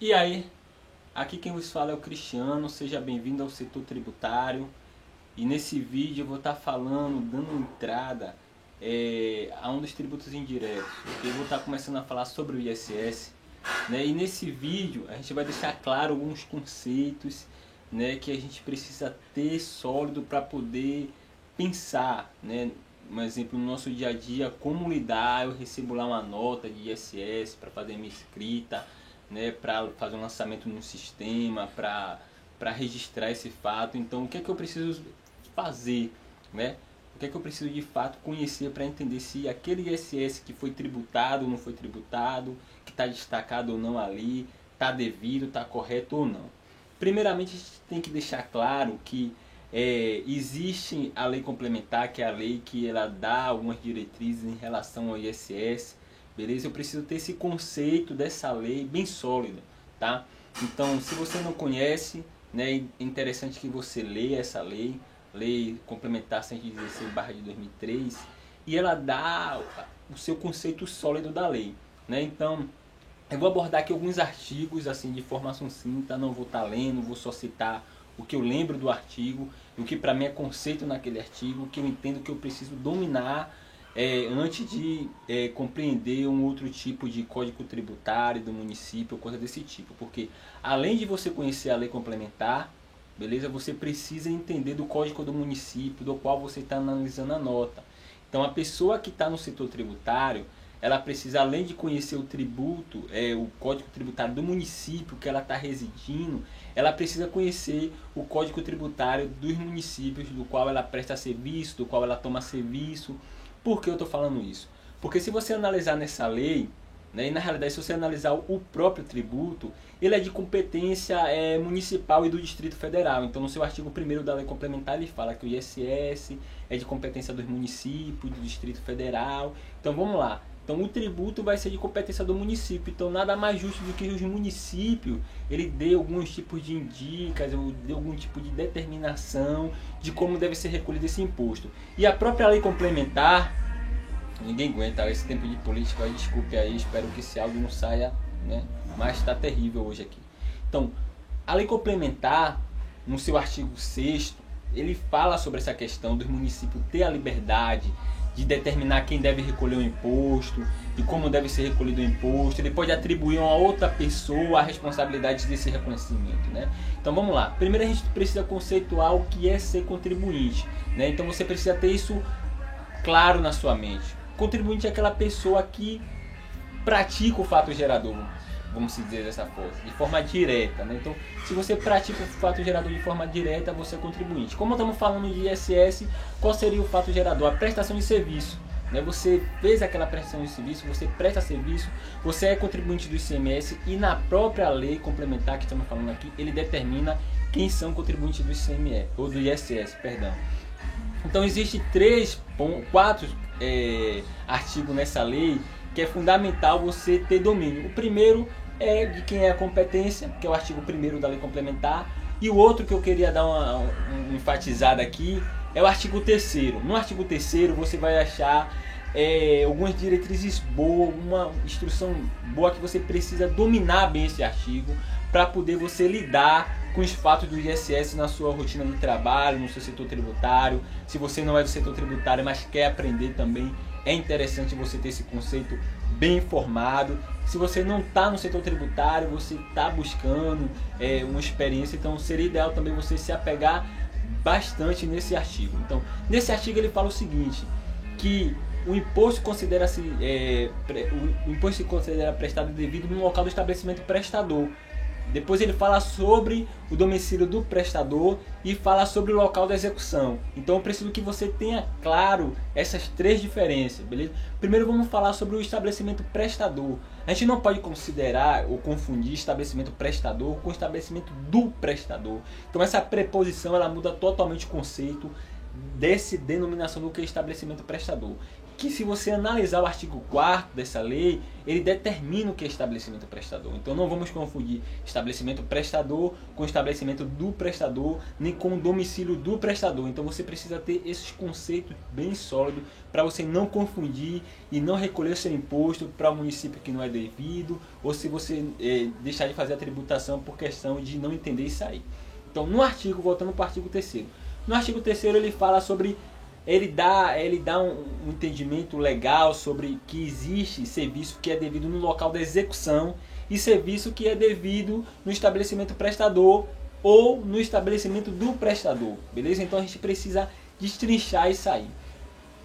E aí, aqui quem vos fala é o Cristiano, seja bem-vindo ao setor tributário. E nesse vídeo eu vou estar falando, dando entrada a um dos tributos indiretos. Eu vou estar começando a falar sobre o ISS, né? E nesse vídeo a gente vai deixar claro alguns conceitos, né, que a gente precisa ter sólido para poder pensar, né? Um exemplo, no nosso dia a dia, como lidar. Eu recebo lá uma nota de ISS para fazer minha escrita, né, para fazer um lançamento no sistema, para registrar esse fato. Então, o que é que eu preciso fazer, né? O que é que eu preciso de fato conhecer para entender se aquele ISS que foi tributado ou não foi tributado, que está destacado ou não ali, está devido, está correto ou não. Primeiramente, a gente tem que deixar claro que existe a lei complementar, que é a lei que ela dá algumas diretrizes em relação ao ISS, beleza? Eu preciso ter esse conceito dessa lei bem sólido, tá? Então, se você não conhece, né, é interessante que você leia essa lei, Lei Complementar 116/de 2003, e ela dá o seu conceito sólido da lei, né? Então, eu vou abordar aqui alguns artigos assim de forma sucinta, não vou estar lendo, vou só citar o que eu lembro do artigo, o que para mim é conceito naquele artigo, o que eu entendo que eu preciso dominar antes de compreender um outro tipo de código tributário do município, coisa desse tipo. Porque além de você conhecer a lei complementar, beleza, você precisa entender do código do município do qual você está analisando a nota. Então a pessoa que está no setor tributário, ela precisa, além de conhecer o tributo, o código tributário do município que ela está residindo, ela precisa conhecer o código tributário dos municípios do qual ela presta serviço, do qual ela toma serviço. Por que eu estou falando isso? Porque se você analisar nessa lei, né, e na realidade se você analisar o próprio tributo, ele é de competência municipal e do Distrito Federal. Então no seu artigo 1º da lei complementar ele fala que o ISS é de competência dos municípios, do Distrito Federal. Então vamos lá. Então o tributo vai ser de competência do município. Então nada mais justo do que os municípios ele dê alguns tipos de indicas, ou dê algum tipo de determinação de como deve ser recolhido esse imposto. E a própria lei complementar, ninguém aguenta esse tempo de política, aí, desculpe aí, espero que esse áudio não saia, né? Mas está terrível hoje aqui. Então, a lei complementar, no seu artigo 6º, ele fala sobre essa questão dos municípios ter a liberdade de determinar quem deve recolher o imposto, de como deve ser recolhido o imposto. Ele pode atribuir a uma outra pessoa a responsabilidade desse reconhecimento, né? Então vamos lá. Primeiro a gente precisa conceituar o que é ser contribuinte, né? Então você precisa ter isso claro na sua mente. Contribuinte é aquela pessoa que pratica o fato gerador, vamos dizer dessa forma, de forma direta, né? Então, se você pratica o fato gerador de forma direta, você é contribuinte. Como estamos falando de ISS, qual seria o fato gerador? A prestação de serviço, né? Você fez aquela prestação de serviço, você presta serviço, você é contribuinte do ICMS, e na própria lei complementar que estamos falando aqui, ele determina quem são contribuintes do ICMS, ou do ISS, perdão. Então, existe 4 artigos nessa lei que é fundamental você ter domínio. O primeiro é de quem é a competência, que é o artigo 1º da lei complementar, e o outro que eu queria dar uma enfatizada aqui é o artigo 3º. No artigo 3º você vai achar algumas diretrizes boas, uma instrução boa que você precisa dominar bem esse artigo para poder você lidar com os fatos do ISS na sua rotina de trabalho, no seu setor tributário. Se você não é do setor tributário, mas quer aprender também, é interessante você ter esse conceito bem formado. Se você não está no setor tributário, você está buscando uma experiência, então seria ideal também você se apegar bastante nesse artigo. Então, nesse artigo ele fala o seguinte, que o imposto o imposto se considera prestado devido no local do estabelecimento prestador. Depois ele fala sobre o domicílio do prestador e fala sobre o local da execução. Então eu preciso que você tenha claro essas 3 diferenças, beleza? Primeiro vamos falar sobre o estabelecimento prestador. A gente não pode considerar ou confundir estabelecimento prestador com estabelecimento do prestador. Então essa preposição ela muda totalmente o conceito dessa denominação do que é estabelecimento prestador. que se você analisar o artigo 4º dessa lei, ele determina o que é estabelecimento prestador. Então não vamos confundir estabelecimento prestador com estabelecimento do prestador, nem com o domicílio do prestador. Então você precisa ter esses conceitos bem sólidos para você não confundir e não recolher seu imposto para um município que não é devido, ou se você deixar de fazer a tributação por questão de não entender isso aí. Então no artigo, voltando para o artigo 3º, no artigo 3º ele fala sobre ele dá um entendimento legal sobre que existe serviço que é devido no local da execução e serviço que é devido no estabelecimento prestador ou no estabelecimento do prestador, beleza? Então a gente precisa destrinchar isso aí,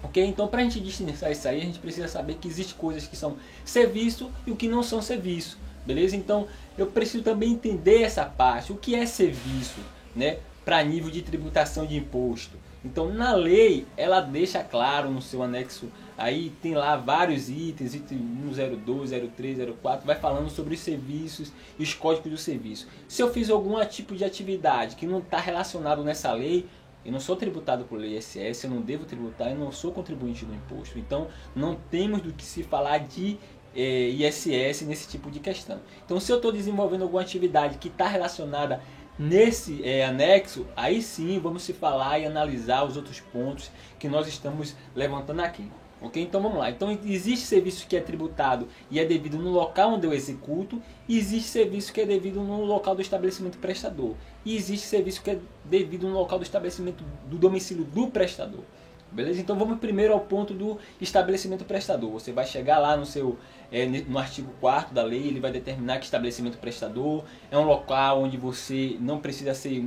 ok? Então para a gente destrinchar isso aí, a gente precisa saber que existem coisas que são serviço e o que não são serviço, beleza? Então eu preciso também entender essa parte, o que é serviço, né? Para nível de tributação de imposto. Então na lei ela deixa claro no seu anexo, aí tem lá vários itens, item 1, 02, 03, 04, vai falando sobre os serviços e os códigos do serviço. Se eu fiz algum tipo de atividade que não está relacionado nessa lei, eu não sou tributado por lei ISS, eu não devo tributar, eu não sou contribuinte do imposto. Então não temos do que se falar de ISS nesse tipo de questão. Então se eu estou desenvolvendo alguma atividade que está relacionada nesse anexo, aí sim vamos se falar e analisar os outros pontos que nós estamos levantando aqui. Ok? Então vamos lá. Então existe serviço que é tributado e é devido no local onde eu executo, e existe serviço que é devido no local do estabelecimento prestador. E existe serviço que é devido no local do estabelecimento do domicílio do prestador. Beleza? Então vamos primeiro ao ponto do estabelecimento prestador. Você vai chegar lá no artigo 4º da lei, ele vai determinar que estabelecimento prestador é um local onde você não precisa ser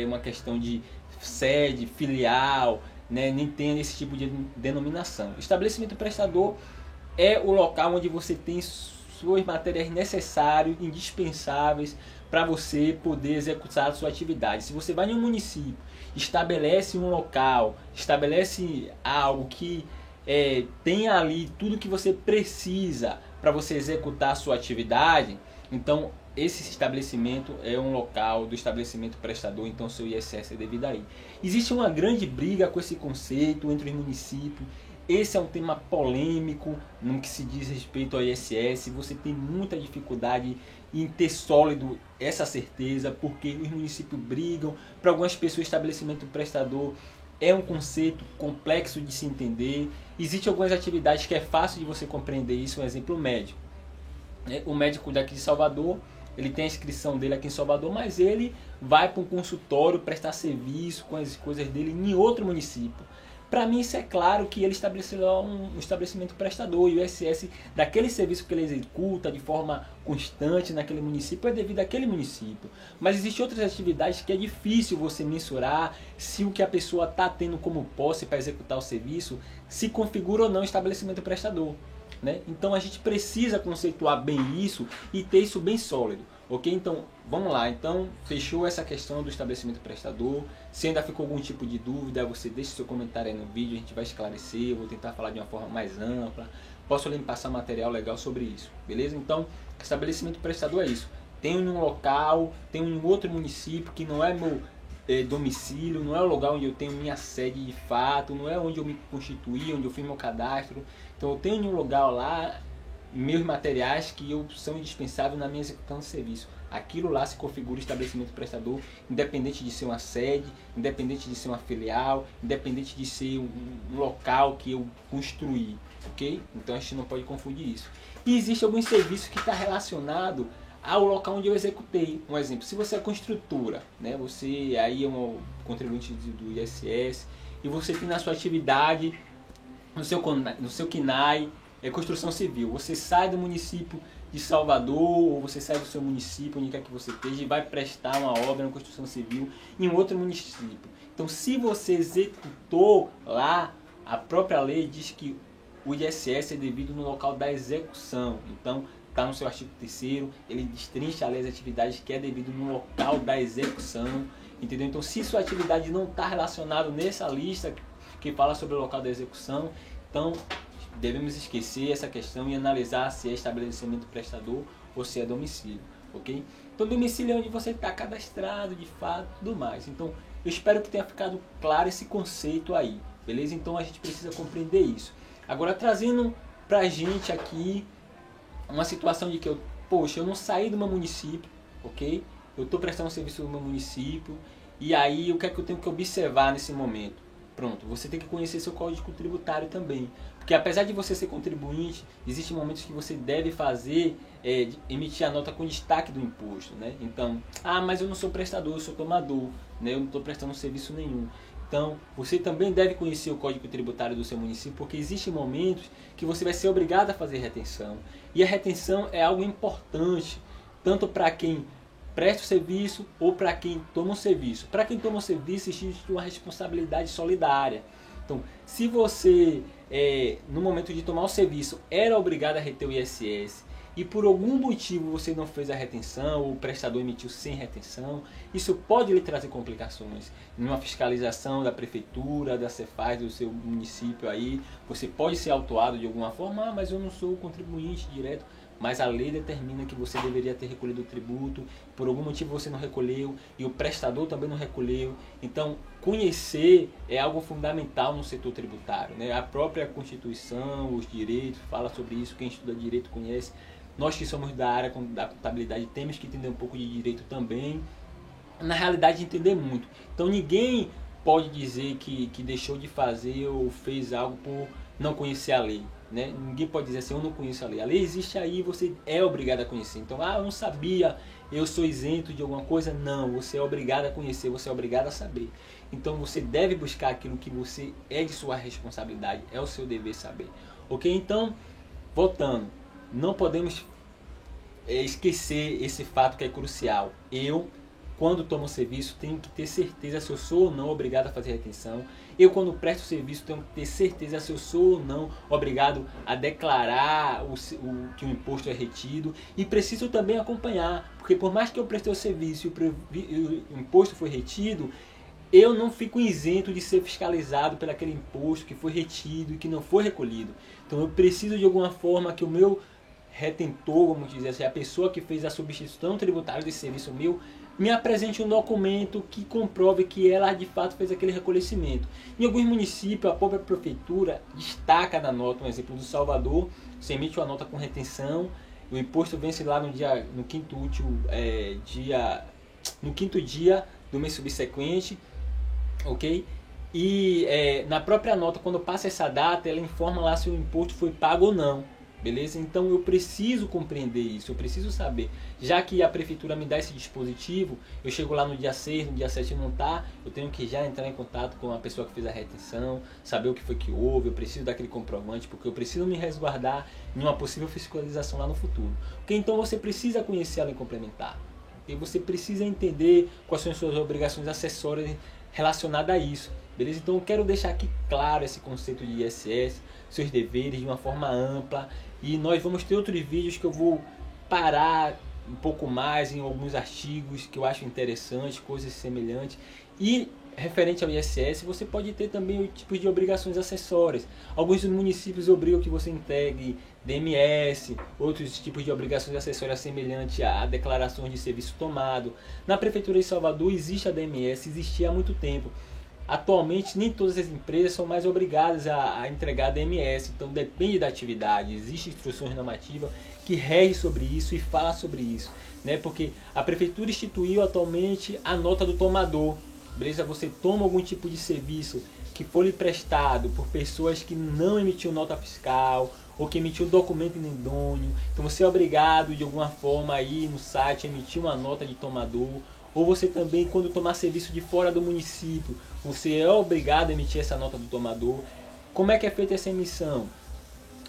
uma questão de sede, filial, né, nem tem esse tipo de denominação. Estabelecimento prestador é o local onde você tem suas matérias necessárias, indispensáveis para você poder executar a sua atividade. Se você vai em um município, estabelece um local, estabelece algo que tenha ali tudo que você precisa para você executar a sua atividade, então esse estabelecimento é um local do estabelecimento prestador, então seu ISS é devido aí. Existe uma grande briga com esse conceito entre os municípios. Esse é um tema polêmico no que se diz respeito ao ISS. Você tem muita dificuldade em ter sólido essa certeza, porque os municípios brigam. Para algumas pessoas, estabelecimento prestador é um conceito complexo de se entender. Existem algumas atividades que é fácil de você compreender isso. Um exemplo, o médico. O médico daqui de Salvador, ele tem a inscrição dele aqui em Salvador, mas ele vai para um consultório prestar serviço com as coisas dele em outro município. Para mim isso é claro que ele estabeleceu um estabelecimento prestador, e o ISS daquele serviço que ele executa de forma constante naquele município é devido àquele município. Mas existem outras atividades que é difícil você mensurar se o que a pessoa está tendo como posse para executar o serviço se configura ou não estabelecimento prestador, né? Então a gente precisa conceituar bem isso e ter isso bem sólido. Ok? Então vamos lá. Então fechou essa questão do estabelecimento prestador. Se ainda ficou algum tipo de dúvida, você deixa seu comentário aí no vídeo, a gente vai esclarecer. Eu vou tentar falar de uma forma mais ampla. Posso lhe passar material legal sobre isso, beleza? Então estabelecimento prestador é isso. Tem um local, tem um outro município que não é meu domicílio, não é o lugar onde eu tenho minha sede de fato, não é onde eu me constituí, onde eu fiz meu cadastro. Então eu tenho um lugar lá, meus materiais que são indispensáveis na minha execução de serviço. Aquilo lá se configura estabelecimento prestador, independente de ser uma sede, independente de ser uma filial, independente de ser um local que eu construí, ok? Então a gente não pode confundir isso. E existe alguns serviços que está relacionado ao local onde eu executei. Um exemplo, se você é construtora, né? Você aí é um contribuinte do ISS e você tem na sua atividade, no seu KNAI, construção civil. Você sai do município de Salvador, ou você sai do seu município, onde quer que você esteja, e vai prestar uma obra na construção civil em outro município. Então, se você executou lá, a própria lei diz que o ISS é devido no local da execução. Então, está no seu artigo 3º, ele destrincha as atividades que é devido no local da execução, entendeu? Então, se sua atividade não está relacionada nessa lista que fala sobre o local da execução, então devemos esquecer essa questão e analisar se é estabelecimento prestador ou se é domicílio, ok? Então domicílio é onde você está cadastrado de fato e tudo mais. Então eu espero que tenha ficado claro esse conceito aí, beleza? Então a gente precisa compreender isso. Agora, trazendo pra gente aqui uma situação de que poxa, eu não saí do meu município, ok? Eu estou prestando serviço no meu município, e aí o que é que eu tenho que observar nesse momento? Pronto, você tem que conhecer seu código tributário também. Porque apesar de você ser contribuinte, existem momentos que você deve fazer, emitir a nota com destaque do imposto, né? Então, mas eu não sou prestador, eu sou tomador, né? Eu não estou prestando serviço nenhum. Então, você também deve conhecer o código tributário do seu município, porque existem momentos que você vai ser obrigado a fazer retenção. E a retenção é algo importante, tanto para quem presta o serviço ou para quem toma o serviço. Para quem toma o serviço, existe uma responsabilidade solidária. Então, se você, no momento de tomar o serviço, era obrigado a reter o ISS e por algum motivo você não fez a retenção, ou o prestador emitiu sem retenção, isso pode lhe trazer complicações. Numa fiscalização da prefeitura, da Cefaz, do seu município aí, você pode ser autuado de alguma forma, mas eu não sou contribuinte direto. Mas a lei determina que você deveria ter recolhido o tributo, por algum motivo você não recolheu e o prestador também não recolheu. Então, conhecer é algo fundamental no setor tributário, né? A própria Constituição, os direitos, fala sobre isso, quem estuda direito conhece. Nós que somos da área da contabilidade temos que entender um pouco de direito também. Na realidade, entender muito. Então, ninguém pode dizer que deixou de fazer ou fez algo por não conhecer a lei. Né? Ninguém pode dizer assim, eu não conheço a lei. A lei existe aí, você é obrigado a conhecer. Então, eu não sabia, eu sou isento de alguma coisa. Não, você é obrigado a conhecer, você é obrigado a saber. Então, você deve buscar aquilo que você é de sua responsabilidade, é o seu dever saber. Ok? Então, voltando, não podemos esquecer esse fato que é crucial. Eu, quando tomo serviço, tenho que ter certeza se eu sou ou não obrigado a fazer retenção. Eu, quando presto serviço, tenho que ter certeza se eu sou ou não obrigado a declarar que o imposto é retido. E preciso também acompanhar, porque por mais que eu preste o serviço e o imposto foi retido, eu não fico isento de ser fiscalizado pelo aquele imposto que foi retido e que não foi recolhido. Então eu preciso de alguma forma que o meu retentor, vamos dizer assim, a pessoa que fez a substituição tributária desse serviço meu, me apresente um documento que comprove que ela de fato fez aquele recolhimento. Em alguns municípios, a própria prefeitura destaca na nota, um exemplo do Salvador, você emite uma nota com retenção, o imposto vence lá no quinto dia do mês subsequente, ok? E na própria nota, quando passa essa data, ela informa lá se o imposto foi pago ou não. Beleza? Então eu preciso compreender isso, eu preciso saber. Já que a prefeitura me dá esse dispositivo, eu chego lá no dia 6, no dia 7 não está, eu tenho que já entrar em contato com a pessoa que fez a retenção, saber o que foi que houve, eu preciso daquele comprovante, porque eu preciso me resguardar em uma possível fiscalização lá no futuro. Okay? Então você precisa conhecer a lei complementar. E você precisa entender quais são as suas obrigações acessórias relacionadas a isso. Beleza? Então eu quero deixar aqui claro esse conceito de ISS, seus deveres de uma forma ampla. E nós vamos ter outros vídeos que eu vou parar um pouco mais em alguns artigos que eu acho interessantes, coisas semelhantes. E referente ao ISS, você pode ter também o tipo de obrigações acessórias. Alguns municípios obrigam que você entregue DMS, outros tipos de obrigações acessórias semelhantes a declarações de serviço tomado. Na Prefeitura de Salvador existe a DMS, existia há muito tempo. Atualmente nem todas as empresas são mais obrigadas a entregar a DMS, então depende da atividade, existem instruções normativas que regem sobre isso e falam sobre isso, né? Porque a prefeitura instituiu atualmente a nota do tomador, beleza? Você toma algum tipo de serviço que foi lhe prestado por pessoas que não emitiu nota fiscal ou que emitiu documento inidôneo, então você é obrigado de alguma forma aí no site a emitir uma nota de tomador. Ou você também, quando tomar serviço de fora do município, você é obrigado a emitir essa nota do tomador. Como é que é feita essa emissão?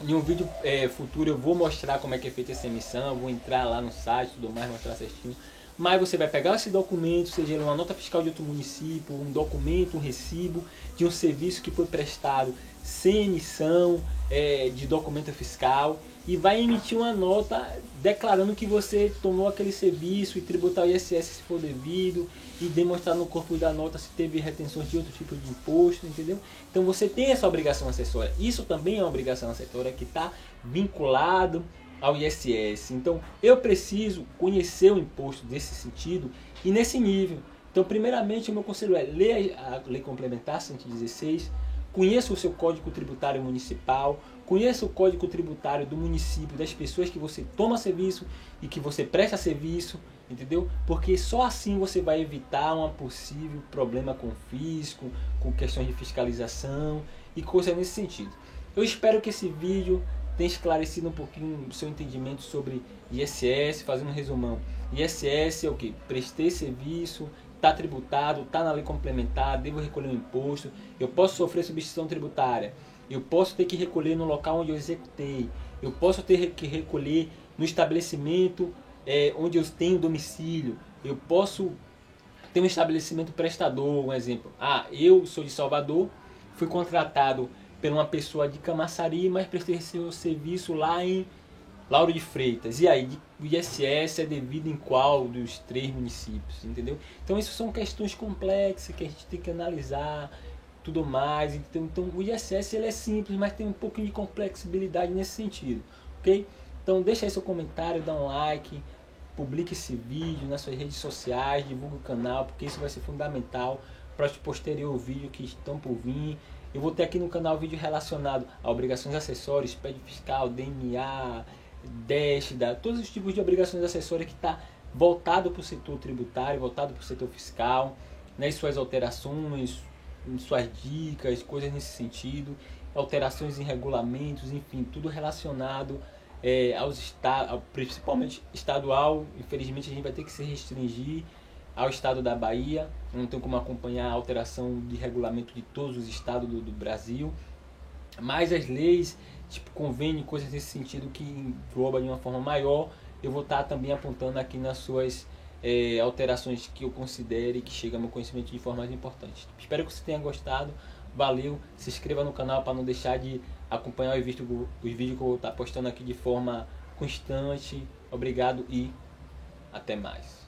Em um vídeo futuro eu vou mostrar como é que é feita essa emissão, eu vou entrar lá no site, tudo mais, mostrar certinho. Mas você vai pegar esse documento, seja ele uma nota fiscal de outro município, um documento, um recibo de um serviço que foi prestado sem emissão de documento fiscal, e vai emitir uma nota declarando que você tomou aquele serviço e tributar o ISS se for devido, e demonstrar no corpo da nota se teve retenções de outro tipo de imposto, entendeu? Então você tem essa obrigação acessória. Isso também é uma obrigação acessória que está vinculado ao ISS. Então eu preciso conhecer o imposto desse sentido e nesse nível. Então primeiramente o meu conselho é ler a Lei Complementar 116, conheça o seu código tributário municipal, conheça o código tributário do município, das pessoas que você toma serviço e que você presta serviço, entendeu? Porque só assim você vai evitar um possível problema com o fisco, com questões de fiscalização e coisas nesse sentido. Eu espero que esse vídeo tenha esclarecido um pouquinho o seu entendimento sobre ISS, fazendo um resumão. ISS é o que? Prestei serviço, está tributado, está na lei complementar, devo recolher um imposto, eu posso sofrer substituição tributária, eu posso ter que recolher no local onde eu executei, eu posso ter que recolher no estabelecimento onde eu tenho domicílio, eu posso ter um estabelecimento prestador, um exemplo. Eu sou de Salvador, fui contratado por uma pessoa de Camaçari, mas prestei seu serviço lá em Lauro de Freitas. E aí, o ISS é devido em qual dos 3 municípios, entendeu? Então, isso são questões complexas que a gente tem que analisar, tudo mais. Então o ISS ele é simples, mas tem um pouquinho de complexibilidade nesse sentido, ok? Então, deixa aí seu comentário, dá um like, publique esse vídeo nas suas redes sociais, divulgue o canal, porque isso vai ser fundamental para os posteriores vídeos que estão por vir. Eu vou ter aqui no canal vídeo relacionado a obrigações acessórias, PED fiscal, DMA, DESH, todos os tipos de obrigações acessórias que está voltado para o setor tributário, voltado para o setor fiscal, né, suas alterações, suas dicas, coisas nesse sentido, alterações em regulamentos, enfim, tudo relacionado aos estados, principalmente estadual. Infelizmente a gente vai ter que se restringir ao estado da Bahia, não tem como acompanhar a alteração de regulamento de todos os estados do Brasil, mas as leis, tipo convênio, coisas nesse sentido que engloba de uma forma maior, eu vou estar também apontando aqui nas suas alterações que eu considere que chegam ao meu conhecimento de forma mais importante. Espero que você tenha gostado, valeu, se inscreva no canal para não deixar de acompanhar os vídeos que eu vou estar postando aqui de forma constante. Obrigado e até mais.